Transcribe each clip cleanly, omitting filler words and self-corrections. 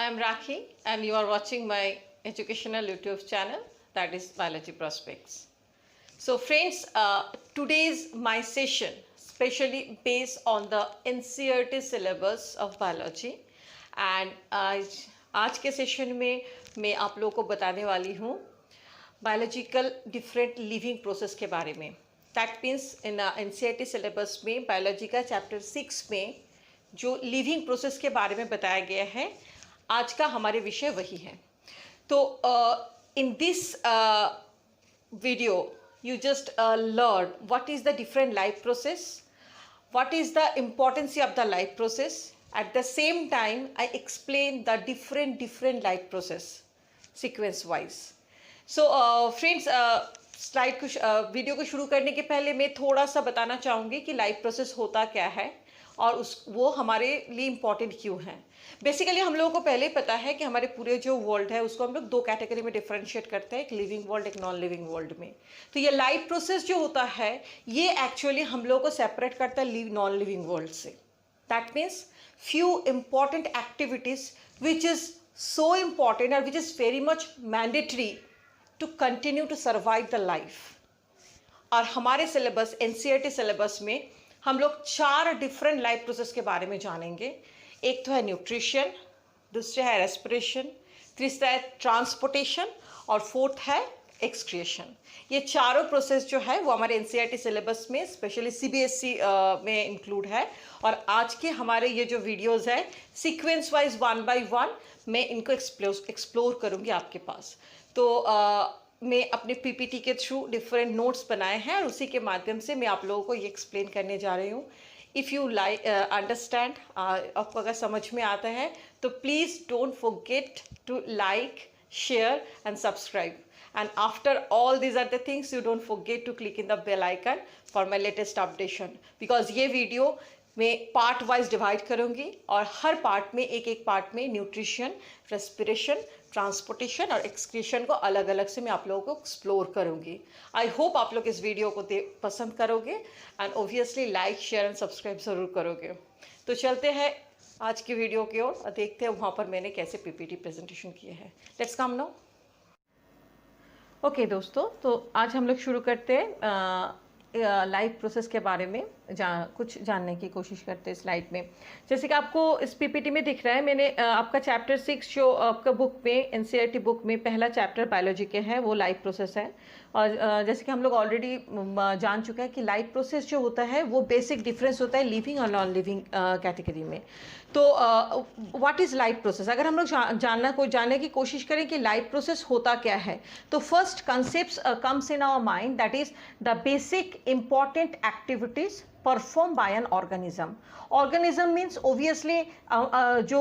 I am Rakhi and you are watching my educational YouTube channel, that is Biology Prospects. So friends, today's my session specially based on the NCERT syllabus of biology and आज के session में मैं आप लोगों को बताने वाली हूँ बायोलॉजिकल डिफरेंट लिविंग प्रोसेस के बारे में. That means in NCERT syllabus में बायोलॉजी का चैप्टर 6 में जो लिविंग प्रोसेस के बारे में बताया गया है, आज का हमारे विषय वही है. तो in this video you just learn what is the different life process, what is the importance of the life process. At the same time I explain the different life process sequence wise. So friends, slide को video को शुरू करने के पहले मैं थोड़ा सा बताना चाहूँगी कि लाइफ प्रोसेस होता क्या है और वो हमारे लिए इम्पॉर्टेंट क्यों है. बेसिकली हम लोगों को पहले पता है कि हमारे पूरे जो वर्ल्ड है उसको हम लोग दो कैटेगरी में डिफरेंशिएट करते हैं, एक लिविंग वर्ल्ड, एक नॉन लिविंग वर्ल्ड में. तो ये लाइफ प्रोसेस जो होता है ये एक्चुअली हम लोगों को सेपरेट करता है नॉन लिविंग वर्ल्ड से. That means few important activities which is so important और which is very much mandatory to continue to survive the life. और हमारे सिलेबस NCERT सिलेबस में हम लोग 4 डिफरेंट लाइफ प्रोसेस के बारे में जानेंगे. एक तो है न्यूट्रिशन, दूसरा है रेस्पिरेशन, तीसरा है ट्रांसपोर्टेशन और फोर्थ है एक्सक्रिएशन. ये चारों प्रोसेस जो है वो हमारे NCERT सिलेबस में स्पेशली CBSE में इंक्लूड है. और आज के हमारे ये जो वीडियोस है सीक्वेंस वाइज 1 बाय 1 मैं इनको एक्सप्लोर करूँगी आपके पास. तो मैं अपने PPT के थ्रू डिफरेंट नोट्स बनाए हैं और उसी के माध्यम से मैं आप लोगों को ये एक्सप्लेन करने जा रही हूँ. इफ़ यू अंडरस्टैंड, आपको अगर समझ में आता है तो please don't forget to like, share and subscribe. And after all these other things, you don't forget to click in the bell icon for my latest updation. Because ये video मैं part wise divide करूँगी और हर part में एक part में nutrition, respiration, transportation और excretion को अलग अलग से मैं आप लोगों को एक्सप्लोर करूँगी. आई होप आप लोग इस वीडियो को पसंद करोगे and obviously like, share and subscribe ज़रूर करोगे. तो चलते हैं आज की वीडियो की ओर और देखते हैं वहाँ पर मैंने कैसे PPT प्रेजेंटेशन किए हैं. Let's come now. ओके दोस्तों, तो आज हम लोग शुरू करते हैं लाइफ प्रोसेस के बारे में कुछ जानने की कोशिश करते हैं स्लाइड में. जैसे कि आपको इस PPT में दिख रहा है, मैंने आपका चैप्टर 6 जो आपका बुक में NCERT बुक में पहला चैप्टर बायोलॉजी के है वो लाइफ प्रोसेस है. और जैसे कि हम लोग ऑलरेडी जान चुके हैं कि लाइफ प्रोसेस जो होता है वो बेसिक डिफरेंस होता है लिविंग और नॉन लिविंग कैटेगरी में. तो व्हाट इज़ लाइफ प्रोसेस, अगर हम लोग जानने की कोशिश करें कि लाइफ प्रोसेस होता क्या है, तो first concept comes in our mind, that is the basic important activities perform by an organism. Organism means obviously जो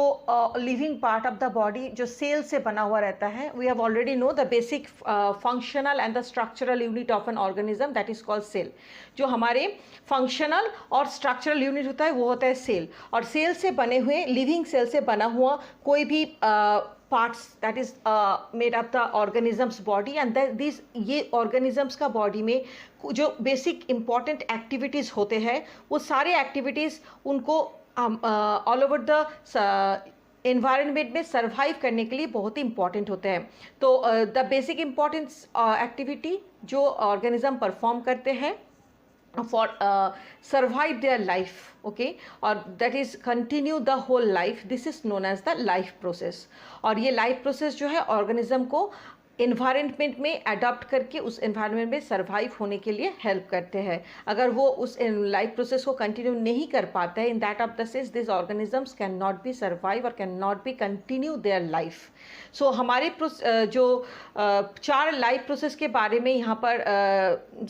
living part of the body जो सेल से बना हुआ रहता है. We have already know the basic functional and the structural unit of an organism, that is called cell. जो हमारे functional और स्ट्रक्चरल यूनिट होता है वो होता है सेल. और सेल से बने हुए, लिविंग सेल से बना हुआ कोई भी parts that is made up the organism's body, and these ये organisms का body में जो basic important activities होते हैं वो सारे activities उनको all over the environment में survive करने के लिए बहुत ही important होते हैं. तो the basic importance activity जो organism perform करते हैं for survive their life, okay, or that is continue the whole life, this is known as the life process. और ये life process जो है organism को इन्वायरमेंट में अडॉप्ट करके उस इन्वायरमेंट में सर्वाइव होने के लिए हेल्प करते हैं. अगर वो उस लाइफ प्रोसेस को कंटिन्यू नहीं कर पाते हैं, in that of the sense this organisms can not be survive और can not be continue their life. So हमारे जो 4 लाइफ प्रोसेस के बारे में यहाँ पर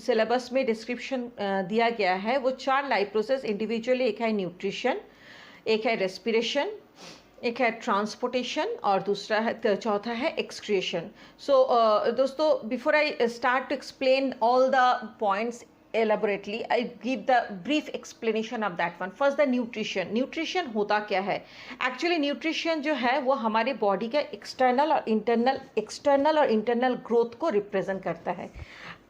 सिलेबस में डिस्क्रिप्शन दिया गया है, वो 4 लाइफ प्रोसेस इंडिविजुअली, एक है न्यूट्रिशन, एक है रेस्पिरेशन, एक है ट्रांसपोर्टेशन और दूसरा है चौथा है एक्सक्रिएशन. सो दोस्तों, before I start to explain all the points elaborately, I give the brief explanation of that one. First the nutrition. Nutrition होता क्या है? Actually nutrition जो है वो हमारे बॉडी का एक्सटर्नल और इंटरनल ग्रोथ को रिप्रेजेंट करता है.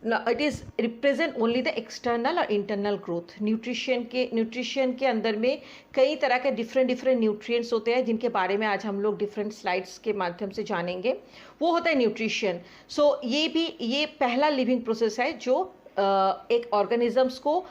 It is represent only the external और इंटरनल ग्रोथ। न्यूट्रिशन के अंदर में कई तरह के डिफरेंट न्यूट्रिएंट्स होते हैं जिनके बारे में आज हम लोग डिफरेंट स्लाइड्स के माध्यम से जानेंगे। वो होता है न्यूट्रिशन। सो ये पहला लिविंग प्रोसेस है जो एक ऑर्गेनिजम्स को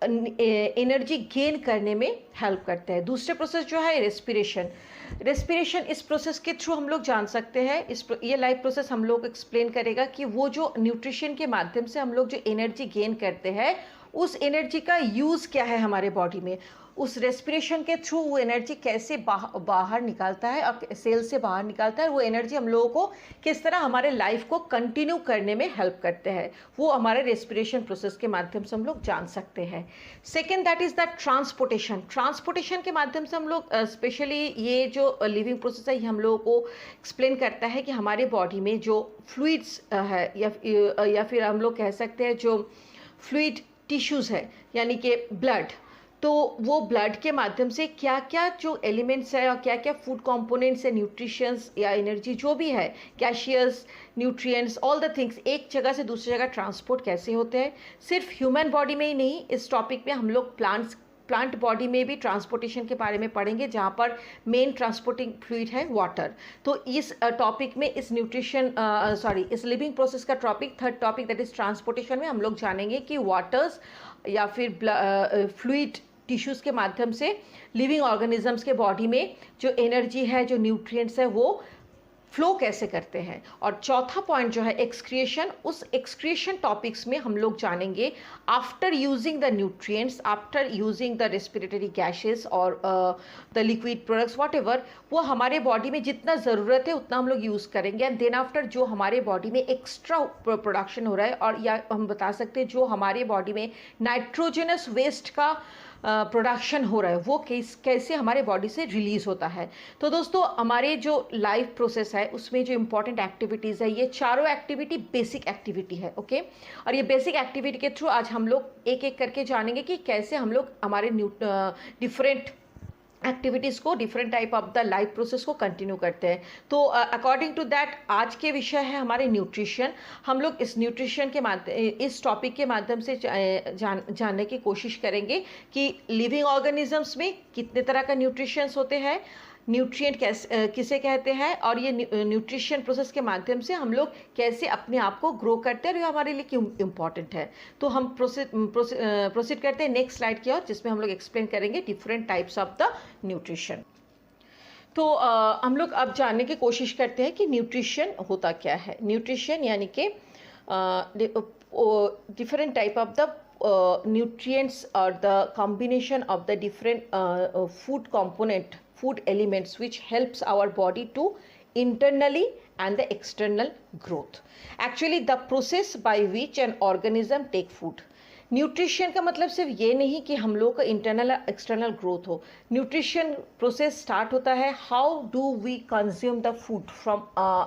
एनर्जी गेन करने में हेल्प करता है। दूसरे प्रोसेस जो है रेस्पिरेशन, इस प्रोसेस के थ्रू हम लोग जान सकते हैं, ये लाइफ प्रोसेस हम लोग एक्सप्लेन करेगा कि वो जो न्यूट्रिशन के माध्यम से हम लोग जो एनर्जी गेन करते हैं उस एनर्जी का यूज़ क्या है हमारे बॉडी में, उस रेस्पिरेशन के थ्रू वो एनर्जी कैसे बाहर निकालता है और सेल से बाहर निकालता है, वो एनर्जी हम लोगों को किस तरह हमारे लाइफ को कंटिन्यू करने में हेल्प करते हैं, वो हमारे रेस्पिरेशन प्रोसेस के माध्यम से हम लोग जान सकते हैं। Second that is the transportation के माध्यम से हम लोग स्पेशली ये जो लिविंग प्रोसेस है ये हम लोगों को एक्सप्लेन करता है कि हमारे बॉडी में जो फ्लूइड्स है या फिर हम लोग कह सकते हैं जो फ्लूइड टिश्यूज़ है यानी कि ब्लड, तो वो ब्लड के माध्यम से क्या क्या जो एलिमेंट्स है और क्या क्या फूड कंपोनेंट्स है, न्यूट्रिशंस या एनर्जी जो भी है, gaseous nutrients, all the things एक जगह से दूसरी जगह ट्रांसपोर्ट कैसे होते हैं। सिर्फ ह्यूमन बॉडी में ही नहीं, इस टॉपिक में हम लोग प्लांट बॉडी में भी ट्रांसपोर्टेशन के बारे में पढ़ेंगे जहाँ पर मेन ट्रांसपोर्टिंग फ्लूइड है वाटर। तो इस टॉपिक में इस इस लिविंग प्रोसेस का topic, third topic that is transportation में हम लोग जानेंगे कि वाटर्स या फिर फ्लूइड टिश्यूज़ के माध्यम से लिविंग ऑर्गेनिजम्स के बॉडी में जो एनर्जी है, जो न्यूट्रिएंट्स है, वो फ्लो कैसे करते हैं। और चौथा पॉइंट जो है एक्सक्रिएशन, उस एक्सक्रिएशन टॉपिक्स में हम लोग जानेंगे after using the nutrients, after using the respiratory gases और द लिक्विड प्रोडक्ट्स व्हाटएवर, वो हमारे बॉडी में जितना ज़रूरत है उतना हम लोग यूज़ करेंगे। एंड देन आफ्टर जो हमारे बॉडी में एक्स्ट्रा प्रोडक्शन हो रहा है, और या हम बता सकते हैं जो हमारे बॉडी में नाइट्रोजनस वेस्ट का प्रोडक्शन हो रहा है वो कैसे हमारे बॉडी से रिलीज़ होता है। तो दोस्तों हमारे जो लाइफ प्रोसेस है उसमें जो इम्पॉर्टेंट एक्टिविटीज़ है, ये चारों एक्टिविटी बेसिक एक्टिविटी है, ओके। और ये बेसिक एक्टिविटी के थ्रू आज हम लोग एक एक करके जानेंगे कि कैसे हम लोग हमारे डिफरेंट एक्टिविटीज़ को, different type of the life process को कंटिन्यू करते हैं। तो अकॉर्डिंग टू दैट आज के विषय है हमारे न्यूट्रिशन। हम लोग इस न्यूट्रिशन के इस टॉपिक के माध्यम से जानने की कोशिश करेंगे कि लिविंग ऑर्गेनिजम्स में कितने तरह का न्यूट्रिशंस होते हैं, न्यूट्रिएंट किसे कहते हैं, और ये न्यूट्रिशन प्रोसेस के माध्यम से हम लोग कैसे अपने आप को ग्रो करते हैं और ये हमारे लिए क्यों इम्पॉर्टेंट है। तो हम प्रोसीड करते हैं नेक्स्ट स्लाइड की ओर, जिसमें हम लोग एक्सप्लेन करेंगे different types of the nutrition. तो हम लोग अब जानने की कोशिश करते हैं कि न्यूट्रिशन होता क्या है। न्यूट्रिशन यानी कि different type of the nutrients or the combination of the different food component, food elements which helps our body to internally and the external growth. Actually the process by which an organism take food. Nutrition का मतलब सिर्फ ये नहीं कि हम लोग का internal external growth हो। न्यूट्रिशन प्रोसेस स्टार्ट होता है how do we consume the food from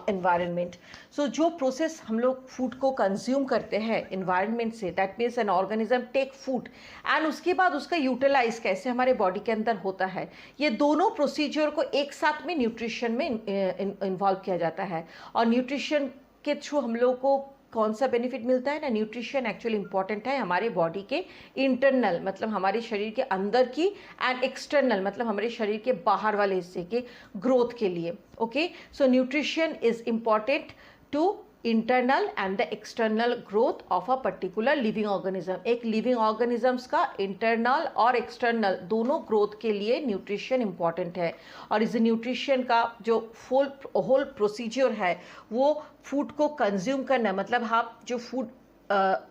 environment. So जो प्रोसेस हम लोग फूड को कंज्यूम करते हैं एनवायरनमेंट से, that means an organism take food and उसके बाद उसका यूटिलाइज कैसे हमारे बॉडी के अंदर होता है, ये दोनों प्रोसीजर को एक साथ में न्यूट्रिशन में इन्वॉल्व किया जाता है। और न्यूट्रिशन के थ्रू हम लोग को कौन सा बेनिफिट मिलता है ना, न्यूट्रिशन एक्चुअली इंपॉर्टेंट है हमारे बॉडी के इंटरनल मतलब हमारे शरीर के अंदर की, एंड एक्सटर्नल मतलब हमारे शरीर के बाहर वाले हिस्से के ग्रोथ के लिए, okay. So nutrition is important to internal and the external growth of a particular living organism. एक लिविंग ऑर्गेनिजम्स का इंटरनल और एक्सटर्नल दोनों ग्रोथ के लिए न्यूट्रिशन इंपॉर्टेंट है। और इस न्यूट्रिशन का जो होल प्रोसीजर है वो फूड को कंज्यूम करना, मतलब आप जो फूड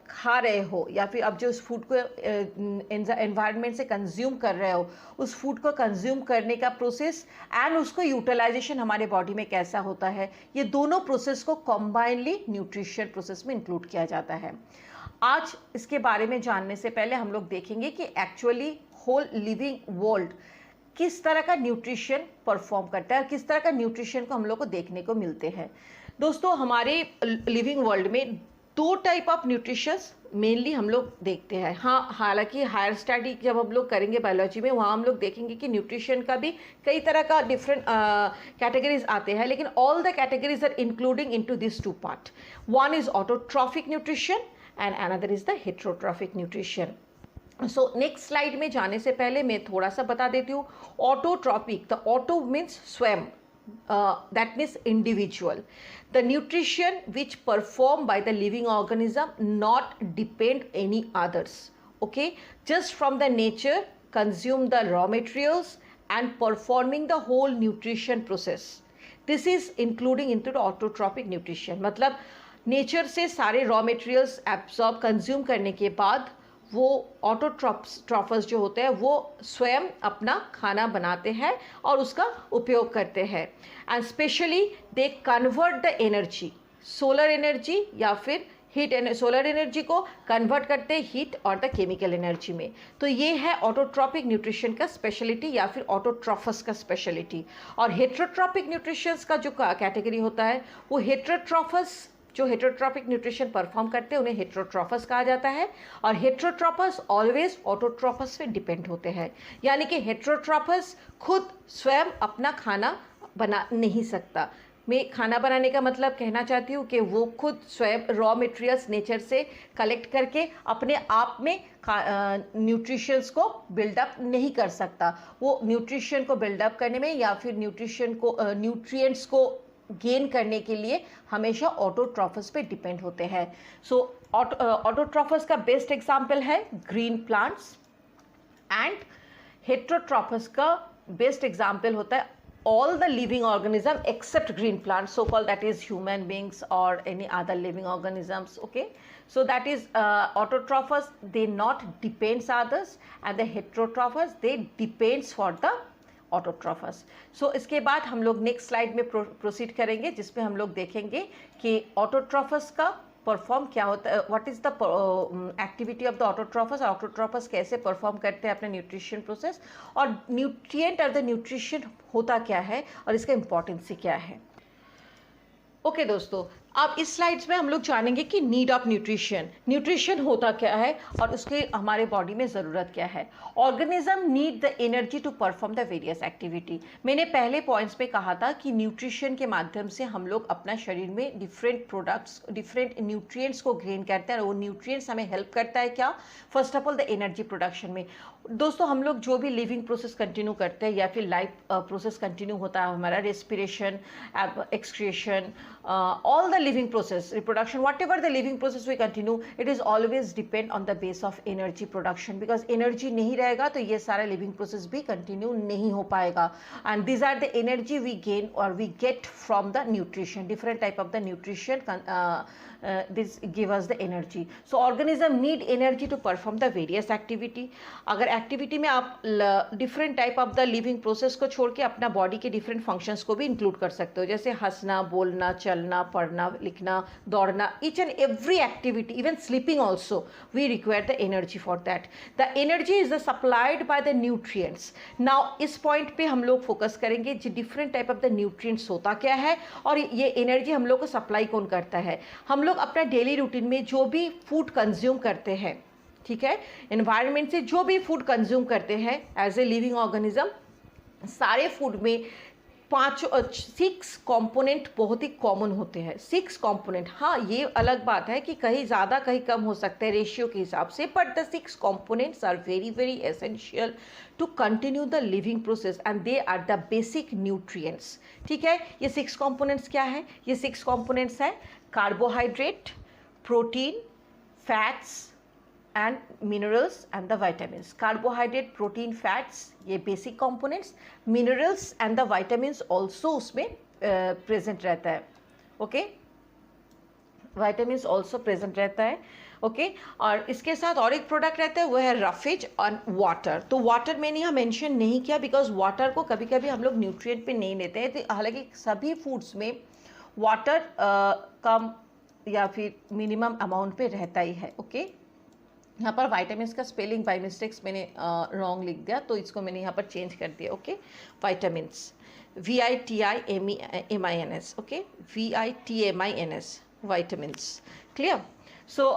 खा रहे हो या फिर आप जो उस फूड को एनवायरनमेंट से कंज्यूम कर रहे हो, उस फूड को कंज्यूम करने का प्रोसेस एंड उसको यूटिलाइजेशन हमारे बॉडी में कैसा होता है, ये दोनों प्रोसेस को कॉम्बाइनली न्यूट्रिशन प्रोसेस में इंक्लूड किया जाता है। आज इसके बारे में जानने से पहले हम लोग देखेंगे कि एक्चुअली होल लिविंग वर्ल्ड किस तरह का न्यूट्रिशन परफॉर्म करता है और किस तरह का न्यूट्रिशन को हम लोग को देखने को मिलते हैं। दोस्तों हमारे लिविंग वर्ल्ड में दो टाइप ऑफ न्यूट्रिशंस मेनली हम लोग देखते हैं। हाँ, हालांकि हायर स्टडी जब हम लोग करेंगे बायोलॉजी में, वहाँ हम लोग देखेंगे कि न्यूट्रिशन का भी कई तरह का डिफरेंट कैटेगरीज आते हैं, लेकिन all the categories are including into this two part. One is autotrophic nutrition and another is the heterotrophic nutrition. So next slide में जाने से पहले मैं थोड़ा सा बता देती हूँ। ऑटोट्रॉपिक, द ऑटो मीन्स स्वयं, that means individual, the nutrition which performed by the living organism not depend any others, okay, just from the nature consume the raw materials and performing the whole nutrition process. This is including into the autotrophic nutrition, मतलब nature से सारे raw materials absorb consume करने के बाद वो ऑटोट्रॉफर्स जो होते हैं वो स्वयं अपना खाना बनाते हैं और उसका उपयोग करते हैं। And specially they convert the energy, solar energy या फिर हीट, सोलर एनर्जी को कन्वर्ट करते हैं हीट और द केमिकल एनर्जी में। तो ये है ऑटोट्रॉपिक न्यूट्रिशन का स्पेशलिटी या फिर ऑटोट्रॉफस का स्पेशलिटी। और हेटेरोट्रॉपिक न्यूट्रिशंस का जो कैटेगरी होता है वो हेटेरोट्रॉफस, जो हेटेरोट्रॉपिक न्यूट्रिशन परफॉर्म करते हैं उन्हें हेटेरोट्रॉफस कहा जाता है। और हेटेरोट्रॉफस ऑलवेज ऑटोट्रॉफस पे डिपेंड होते हैं, यानी कि हेटेरोट्रॉफस खुद स्वयं अपना खाना बना नहीं सकता। मैं खाना बनाने का मतलब कहना चाहती हूँ कि वो खुद स्वयं रॉ मटेरियल्स नेचर से कलेक्ट करके अपने आप में न्यूट्रिशंस को बिल्डअप नहीं कर सकता। वो न्यूट्रिशन को बिल्डअप करने में या फिर न्यूट्रिशन को न्यूट्रिएंट्स को गेन करने के लिए हमेशा ऑटोट्रॉफस पे डिपेंड होते हैं। सो ऑटोट्रॉफस का बेस्ट एग्जांपल है ग्रीन प्लांट्स एंड हेटेरोट्रॉफस का बेस्ट एग्जांपल होता है all the living organism except green plants, so called, that is human beings or any other living organisms, okay. So that is autotrophous, they not depends others, and the heterotrophous they depends for the ऑटोट्रॉफस। सो इसके बाद हम लोग next slide में proceed करेंगे जिसमें हम लोग देखेंगे कि ऑटोट्रॉफस का परफॉर्म क्या होता है, what is the activity of the autotrophs, autotrophs कैसे परफॉर्म करते हैं अपने न्यूट्रिशन प्रोसेस, और न्यूट्रिएंट और द न्यूट्रिशन होता क्या है और इसका इम्पोर्टेंस क्या है। ओके दोस्तों, अब इस स्लाइड्स में हम लोग जानेंगे कि नीड ऑफ न्यूट्रिशन, न्यूट्रिशन होता क्या है और उसके हमारे बॉडी में ज़रूरत क्या है। Organism need the energy to perform the various activity. मैंने पहले पॉइंट्स में कहा था कि न्यूट्रिशन के माध्यम से हम लोग अपना शरीर में डिफरेंट प्रोडक्ट्स, डिफरेंट न्यूट्रिएंट्स को गेन करते हैं और वो न्यूट्रिएंट्स हमें हेल्प करता है क्या, first of all the energy production में। दोस्तों हम लोग जो भी लिविंग प्रोसेस कंटिन्यू करते हैं या फिर लाइफ प्रोसेस कंटिन्यू होता है हमारा, respiration, excretion, all the living process, reproduction, whatever the living process we continue, it is always depend on the base of energy production, because energy नहीं रहेगा तो ये सारा living process भी continue नहीं हो पाएगा। and these are the energy we gain or we get from the nutrition, different type of the nutrition this give us the energy. So organism need energy to perform the various activity. अगर activity में आप different type of the living process को छोड़ के अपना body के different functions को भी include कर सकते हो, जैसे हंसना, बोलना, चलना, पढ़ना, लिखना, दौड़ना, each and every activity, even sleeping also, we require the energy for that. The energy is supplied by the nutrients. Now इस point पे हम लोग focus करेंगे जो different type of the nutrients होता क्या है और ये energy हम लोग को supply कौन करता है। हम लोग अपना डेली रूटीन में जो भी फूड कंज्यूम करते हैं, ठीक है, एनवायरनमेंट से जो भी फूड कंज्यूम करते हैं एज ए लिविंग ऑर्गेनिज्म, सारे फूड में 6 कंपोनेंट बहुत ही कॉमन होते हैं। 6 कंपोनेंट, हाँ ये अलग बात है कि कहीं ज़्यादा कहीं कम हो सकते हैं रेशियो के हिसाब से, but the 6 components are very very essential to continue the living process and they are the basic nutrients. ठीक है, ये 6 कंपोनेंट्स क्या है, ये 6 कंपोनेंट्स हैं carbohydrate, protein, fats and minerals and the vitamins. Carbohydrate, protein, fats, ये basic components, minerals and the vitamins also उसमें present रहता है, okay, vitamins also present रहता है, okay, और इसके साथ और एक प्रोडक्ट रहता है वो है रफेज और वाटर। तो वाटर मैंने यहाँ मेंशन नहीं किया बिकॉज वाटर को कभी कभी हम लोग न्यूट्रिएंट पे नहीं लेते हैं, तो हालांकि सभी फूड्स में वाटर कम या फिर मिनिमम अमाउंट पे रहता ही है, ओके। यहाँ पर वाइटामिन्स का स्पेलिंग बाय मिस्टेक्स मैंने रॉन्ग लिख दिया, तो इसको मैंने यहाँ पर चेंज कर दिया, okay. Vitamins VITIMINS, okay, VITAMINS, vitamins, clear. So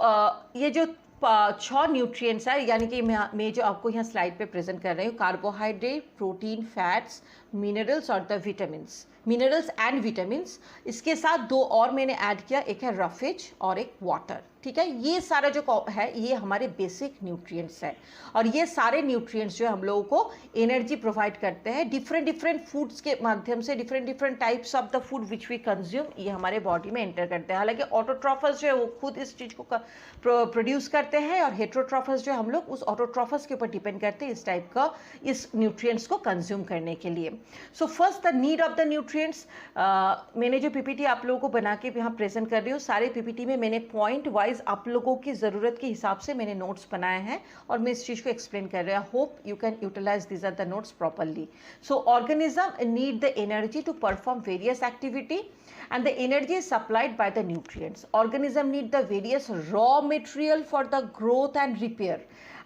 ये जो 6 न्यूट्रिएंट्स है, यानी कि मैं जो आपको यहाँ स्लाइड पे प्रेजेंट कर रही हूँ, कार्बोहाइड्रेट, प्रोटीन, फैट्स, मिनरल्स और the vitamins, minerals and vitamins. इसके साथ 2 और मैंने ऐड किया, एक है रफेज और एक वाटर। ठीक है, ये सारा जो है ये हमारे बेसिक न्यूट्रिएंट्स है, और ये सारे न्यूट्रिएंट्स जो हम लोगों को एनर्जी प्रोवाइड करते हैं डिफरेंट फूड्स के माध्यम से, different types of the food which we consume, ये हमारे बॉडी में एंटर करते हैं। हालांकि ऑटोट्रॉफस जो है वो खुद इस चीज़ को प्रोड्यूस करते हैं, और हेट्रोट्रॉफस जो हम लोग उस ऑटोट्रॉफस के ऊपर डिपेंड करते हैं इस टाइप का, इस न्यूट्रिएंट्स को कंज्यूम करने के लिए। So first the need of the nutrients. मैंने जो पीपीटी आप लोगों को बना के यहाँ प्रेजेंट कर रही हूँ, सारे पीपीटी में मैंने पॉइंट वाइज आप लोगों की ज़रूरत के हिसाब से मैंने नोट्स बनाए हैं, और मैं इस चीज़ को एक्सप्लेन कर रही हूँ। Hope you can utilize this are the notes properly. So organism need the energy to perform various activity, and the energy is supplied by the nutrients. Organism need the various raw material for the growth and repair,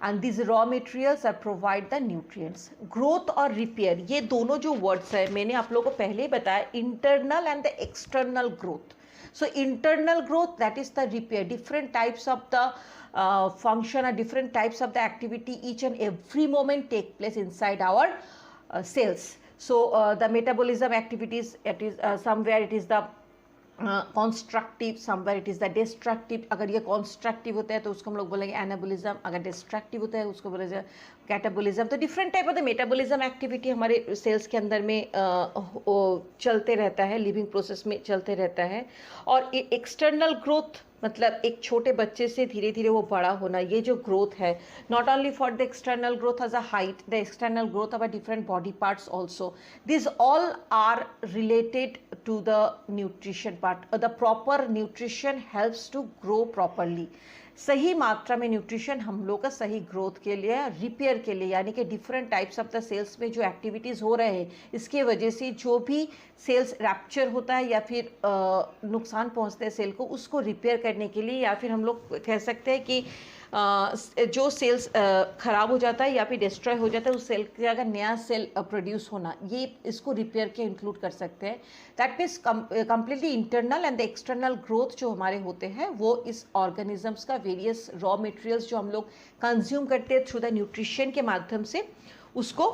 and these raw materials are provide the nutrients. Growth और repair, ये दोनों जो words है मैंने आप लोगों को पहले ही बताया, internal and the external growth. So internal growth, that is the repair, different types of the function or different types of the activity each and every moment take place inside our cells. So the metabolism activities, it is somewhere it is the constructive, somewhere it is the destructive. अगर ये constructive होता है तो उसको हम लोग बोलेंगे anabolism, अगर destructive होता है उसको बोलेंगे कैटाबोलिज्म। तो different type of the metabolism activity हमारे सेल्स के अंदर में चलते रहता है, लिविंग प्रोसेस में चलते रहता है। और एक्सटर्नल ग्रोथ मतलब एक छोटे बच्चे से धीरे धीरे वो बड़ा होना, ये जो ग्रोथ है, not only for the external growth as a height, the external growth of a different body parts also, this all are related to the nutrition part. The proper nutrition helps to grow properly. सही मात्रा में nutrition हम लोग का सही growth के लिए, repair के लिए, यानी कि different types of the cells में जो एक्टिविटीज़ हो रहे हैं इसके वजह से जो भी सेल्स रैप्चर होता है या फिर नुकसान पहुंचते हैं सेल को, उसको रिपेयर करने के लिए, या फिर हम लोग कह सकते हैं कि जो सेल्स ख़राब हो जाता है या फिर डिस्ट्रॉय हो जाता है, उस सेल के अगर नया सेल प्रोड्यूस होना, ये इसको रिपेयर के इंक्लूड कर सकते हैं। That means completely internal and the external growth जो हमारे होते हैं वो इस ऑर्गेनिजम्स का वेरियस रॉ मटेरियल्स जो हम लोग कंज्यूम करते हैं थ्रू द न्यूट्रिशन के माध्यम से, उसको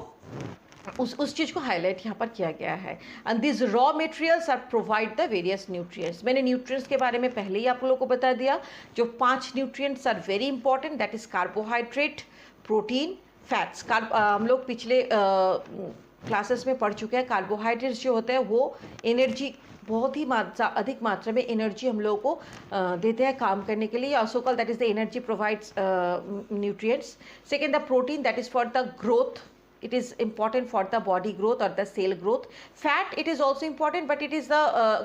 उस चीज़ को हाईलाइट यहाँ पर किया गया है। And this raw materials are provide the various nutrients. मैंने न्यूट्रिएंट्स के बारे में पहले ही आप लोगों को बता दिया। जो 5 nutrients are very important, that is carbohydrate, protein, fats. हम लोग पिछले क्लासेस में पढ़ चुके हैं। कार्बोहाइड्रेट्स जो होते हैं वो एनर्जी बहुत ही अधिक मात्रा में एनर्जी हम लोगों को देते हैं काम करने के लिए, सो called that is the energy provides nutrients. Second the protein, that is for the growth, it is important for the body growth or the cell growth. Fat, it is also important, but it is the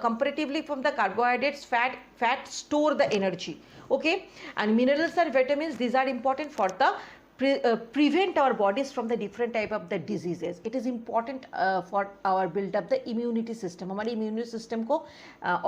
comparatively from the carbohydrates, fat store the energy, okay. And minerals and vitamins, these are important for the prevent our bodies from the different type of the diseases. It is important for our build up the immunity system. हमारी immunity system को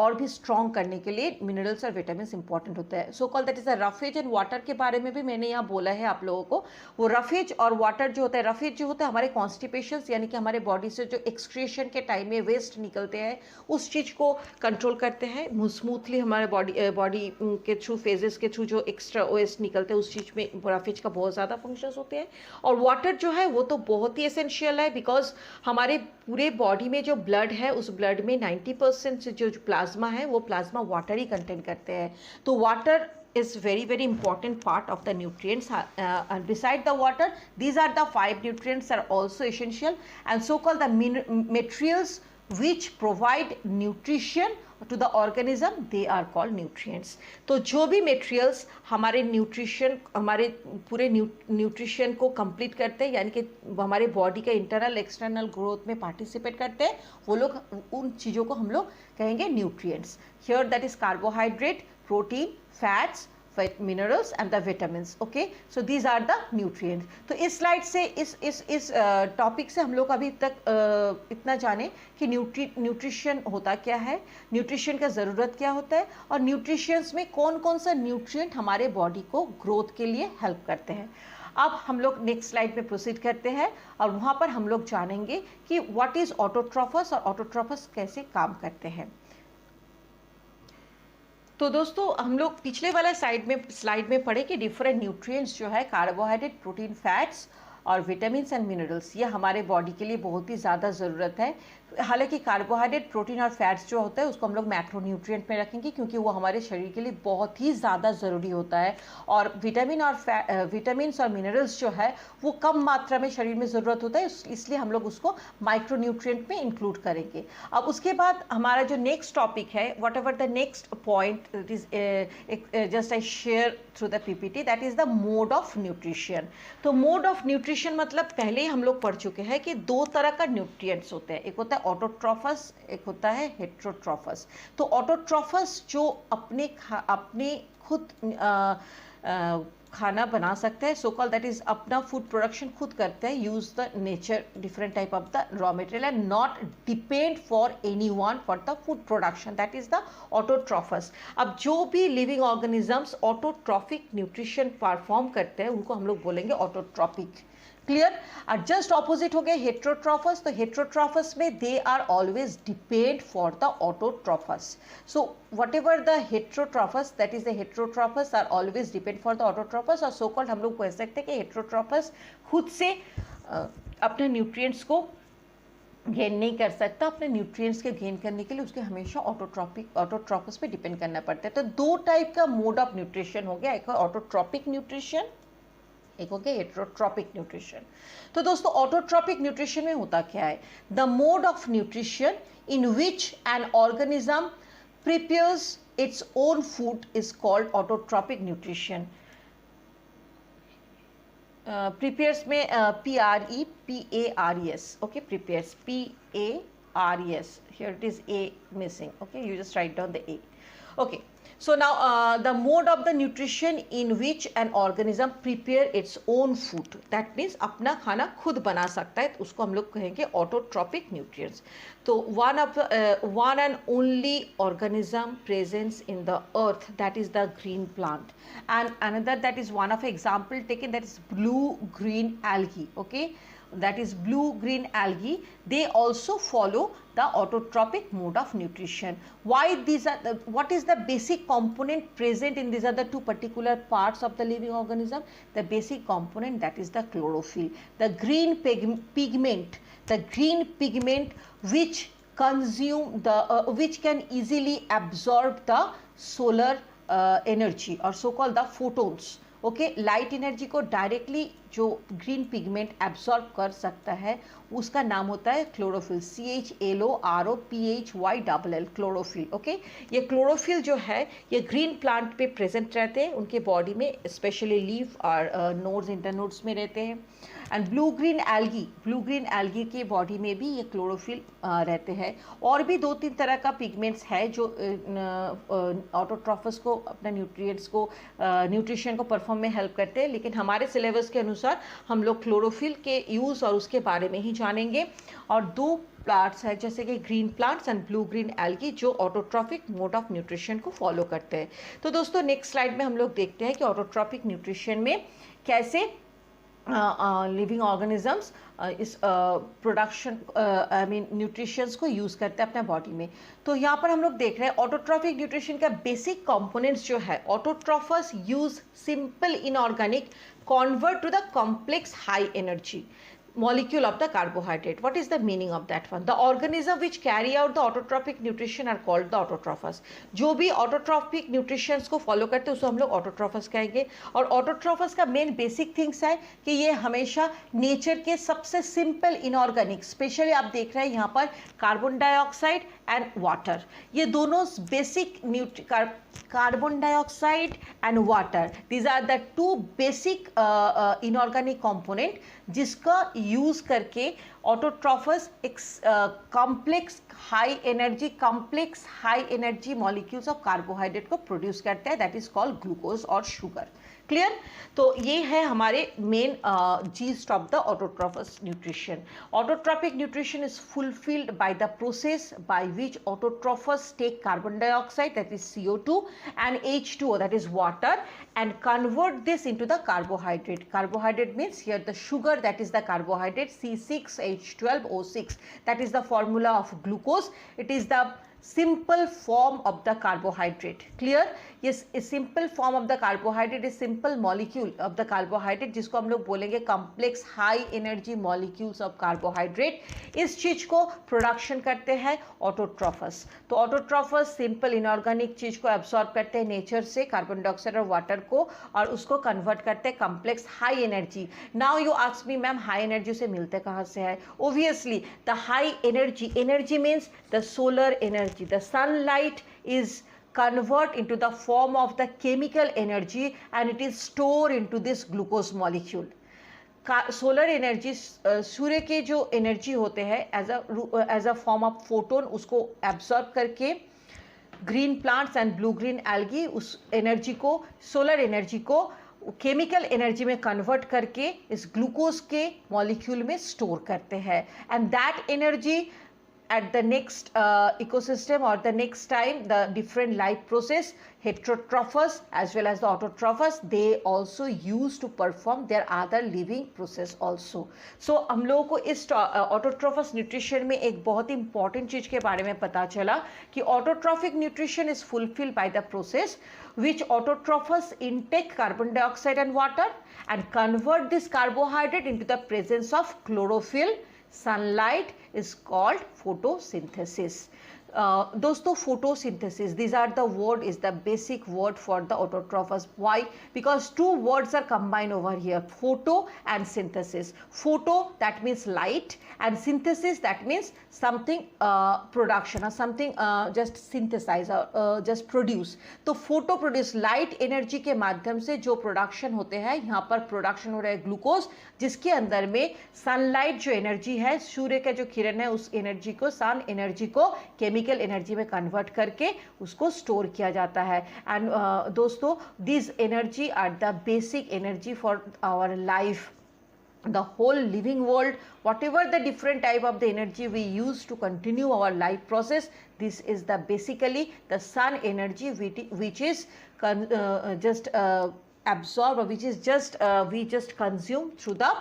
और भी strong करने के लिए minerals और vitamins important होता है। So called that is a roughage and water के बारे में भी मैंने यहाँ बोला है आप लोगों को। वो roughage और water जो होता है, roughage जो होता है हमारे constipations, यानी कि हमारे body से जो excretion के टाइम में waste निकलते हैं उस चीज़ को control करते हैं। स्मूथली हमारे बॉडी के थ्रू फेजेस के थ्रू जो एक्स्ट्रा वेस्ट निकलते हैं उस चीज़ में roughage का बहुत ज़्यादा फंक्शंस होते हैं। और वाटर जो है वो तो बहुत ही एसेंशियल है, बिकॉज हमारे पूरे बॉडी में जो ब्लड है उस ब्लड में 90% जो प्लाज्मा है वो प्लाज्मा वाटर ही कंटेन करते हैं। तो water is very important part of the nutrients, and beside the water these are the 5 nutrients are also essential, and so called the materials which provide nutrition to the organism, they are called nutrients. तो जो भी materials हमारे nutrition, हमारे पूरे nutrition को complete करते हैं, यानी कि हमारे बॉडी के इंटरनल एक्सटर्नल ग्रोथ में पार्टिसिपेट करते हैं, वो लोग, उन चीज़ों को हम लोग कहेंगे nutrients. Here that is carbohydrate, protein, fats, minerals and the vitamins, okay. So these are the nutrients. तो इस स्लाइड से इस टॉपिक से हम लोग अभी तक इतना जाने कि न्यूट्रिशन होता क्या है, न्यूट्रिशन का ज़रूरत क्या होता है, और न्यूट्रिशंस में कौन कौन सा न्यूट्रिएंट हमारे बॉडी को ग्रोथ के लिए हेल्प करते हैं। अब हम लोग नेक्स्ट स्लाइड पे प्रोसीड करते हैं और वहाँ पर हम लोग जानेंगे कि व्हाट इज़ ऑटोट्रॉफस और ऑटोट्रॉफस कैसे काम करते हैं। तो दोस्तों हम लोग पिछले वाला स्लाइड में पढ़े कि डिफरेंट न्यूट्रिएंट्स जो है कार्बोहाइड्रेट, प्रोटीन, फैट्स और विटामिन्स एंड मिनरल्स, ये हमारे बॉडी के लिए बहुत ही ज़्यादा ज़रूरत है। हालांकि कार्बोहाइड्रेट, प्रोटीन और फैट्स जो होता है उसको हम लोग मैक्रोन्यूट्रिएंट में रखेंगे क्योंकि वो हमारे शरीर के लिए बहुत ही ज़्यादा ज़रूरी होता है। और विटामिन्स और मिनरल्स जो है वो कम मात्रा में शरीर में ज़रूरत होता है, इसलिए हम लोग उसको माइक्रोन्यूट्रिएंट में इंक्लूड करेंगे। अब उसके बाद हमारा जो नेक्स्ट टॉपिक है, what ever the next point it is just I share through the PPT, that is the mode of nutrition. तो मोड ऑफ न्यूट्रिशन मतलब पहले ही हम लोग पढ़ चुके हैं कि दो तरह का न्यूट्रिएंट्स होते हैं, एक होता है ऑटोट्रॉफस, एक होता है हेट्रोट्रॉफस। तो ऑटोट्रॉफस जो अपने खुद खाना बना सकते हैं, सो कॉल दैट इज अपना फूड प्रोडक्शन खुद करते हैं, use the nature different type of the raw material and not depend for anyone for the food production, that is the autotrophs. अब जो भी living organisms autotrophic nutrition perform करते हैं उनको हम लोग बोलेंगे ऑटोट्रॉपिक। क्लियर? और जस्ट ऑपोजिट हो गए हेट्रोट्रॉफस। तो हेट्रोट्रॉफस में they are always depend for the autotrophs. So what ever the heterotrophs, that is the heterotrophs are always depend for the autotrophs. और सो कॉल्ड हम लोग कह सकते हैं कि हेट्रोट्रॉफस खुद से अपने न्यूट्रिएंट्स को गेन नहीं कर सकता। अपने न्यूट्रिएंट्स के गेन करने के लिए उसके हमेशा ऑटोट्रॉफस पे डिपेंड करना पड़ता है। तो दो टाइप का मोड ऑफ न्यूट्रिशन हो गया, एक ऑटोट्रॉपिक न्यूट्रिशन, एक हो गया हेट्रोट्रॉपिक न्यूट्रिशन। तो दोस्तों ऑटोट्रॉपिक न्यूट्रिशन में होता क्या है? The mode of nutrition in which an organism prepares its own food is called autotrophic nutrition. Prepares में PREPARES, okay, prepares PARES, here it is A missing, okay, you just write down the A, okay. So now the mode of the nutrition in which an organism prepare its own food, that means अपना खाना खुद बना सकता है, तो उसको हम लोग कहेंगे autotrophic nutrients. तो one and only organism presence in the earth, that is the green plant, and another that is one of example taken, that is blue green algae, okay, that is blue green algae. They also follow the autotrophic mode of nutrition. Why these are what is the basic component present in these are the two particular parts of the living organism? The basic component, that is the chlorophyll, the green pigment, which consume the which can easily absorb the solar energy or so called the photons, okay, light energy को directly जो green pigment absorb कर सकता है उसका नाम होता है chlorophyll, CHLOROPHYLL, chlorophyll. Okay, ये क्लोरोफिल जो है ये ग्रीन प्लांट पे प्रेजेंट रहते हैं, उनके बॉडी में स्पेशली लीफ और नोड्स, इंटरनोड्स में रहते हैं। एंड ब्लू ग्रीन एल्गी के बॉडी में भी ये क्लोरोफिल रहते हैं। और भी दो तीन तरह का पिगमेंट्स है जो ऑटोट्रॉफस को अपना न्यूट्रिशन को परफॉर्म में हेल्प करते हैं, लेकिन हमारे सिलेबस के अनुसार हम लोग क्लोरोफिल के यूज़ और उसके बारे में ही जानेंगे। और दो प्लांट्स है जैसे कि green plants and blue green algae जो ऑटोट्रॉपिक मोड ऑफ न्यूट्रिशन को फॉलो करते हैं। तो दोस्तों नेक्स्ट स्लाइड में हम लोग देखते हैं कि ऑटोट्रॉपिक न्यूट्रिशन में कैसे लिविंग ऑर्गेनिजम्स इस प्रोडक्शन न्यूट्रिशंस को यूज़ करते हैं अपने बॉडी में। तो यहाँ पर हम लोग देख रहे हैं ऑटोट्रॉपिक न्यूट्रिशन का बेसिक कंपोनेंट्स जो है, autotrophs use simple inorganic convert to the complex high energy molecule of the carbohydrate. What is the meaning of that one? The organism which carry out the autotrophic nutrition are called the autotrophs. जो भी autotrophic nutritions को follow करते हैं उसको हम लोग autotrophs कहेंगे। और autotrophs का main basic things है कि ये हमेशा nature के सबसे simple inorganic, स्पेशली आप देख रहे हैं यहाँ पर कार्बन डाइऑक्साइड एंड वाटर, ये दोनों basic carbon dioxide and water, these are the two basic inorganic component जिसका यूज करके ऑटोट्रॉफस एक complex high energy molecules of carbohydrate को प्रोड्यूस करता है, दैट इज कॉल्ड ग्लूकोज और शुगर। क्लियर? तो ये है हमारे main gist of the autotrophs nutrition. Autotrophic nutrition is fulfilled by the process by which autotrophs take carbon dioxide, that is CO2, and H2O, that is water, and convert this into the carbohydrate. Carbohydrate means here the sugar, that is the carbohydrate, C6H12O6, that is the formula of glucose. It is the simple form of the carbohydrate. Clear? Yes, a simple form of the carbohydrate is simple molecule of the carbohydrate, जिसको हम लोग बोलेंगे complex high energy molecules of carbohydrate. इस चीज को production करते हैं ऑटोट्रॉफस. तो ऑटोट्रॉफस सिंपल इनऑर्गेनिक चीज को एब्सॉर्ब करते हैं नेचर से, कार्बन डाइऑक्साइड और वाटर को, और उसको कन्वर्ट करते हैं complex high energy. Now you ask me ma'am high energy से मिलते कहाँ से है? Obviously the high energy, energy means the solar energy, the sunlight is convert into the form of the chemical energy and it is stored into this glucose molecule. Solar energy, सूर्य के जो energy होते हैं as a form of photon, उसको absorb करके green plants and blue green algae उस energy को, solar energy को केमिकल एनर्जी में कन्वर्ट करके इस ग्लूकोज के मॉलिक्यूल में स्टोर करते हैं. And that energy at the next ecosystem or the next time, the different life process, heterotrophous as well as the autotrophous, they also use to perform their other living process also. So हम लोगों को इस autotrophous nutrition में एक बहुत ही important चीज़ के बारे में पता चला कि autotrophic nutrition is fulfilled by the process which autotrophous intake carbon dioxide and water and convert this carbohydrate into the presence of chlorophyll. Sunlight is called photosynthesis. दोस्तों photosynthesis, these are the word, is the basic word for the autotrophous. Why? Because two words are combined over here, photo and synthesis. Photo, that means light, and synthesis, that means something production or something just synthesize or just produce. तो photo produce light energy के माध्यम से जो production होते हैं, यहाँ पर production हो रहा है ग्लूकोज, जिसके अंदर में सनलाइट जो एनर्जी है, सूर्य का जो किरण है, उस एनर्जी को, सन एनर्जी को केमिकल एनर्जी में कन्वर्ट करके उसको स्टोर किया जाता है. एंड दोस्तों, this energy are the basic energy for our life, the whole living world, whatever the different type of the energy we use to continue our life process, this is the basically the sun energy which is just absorbed, or which is just we just consume through the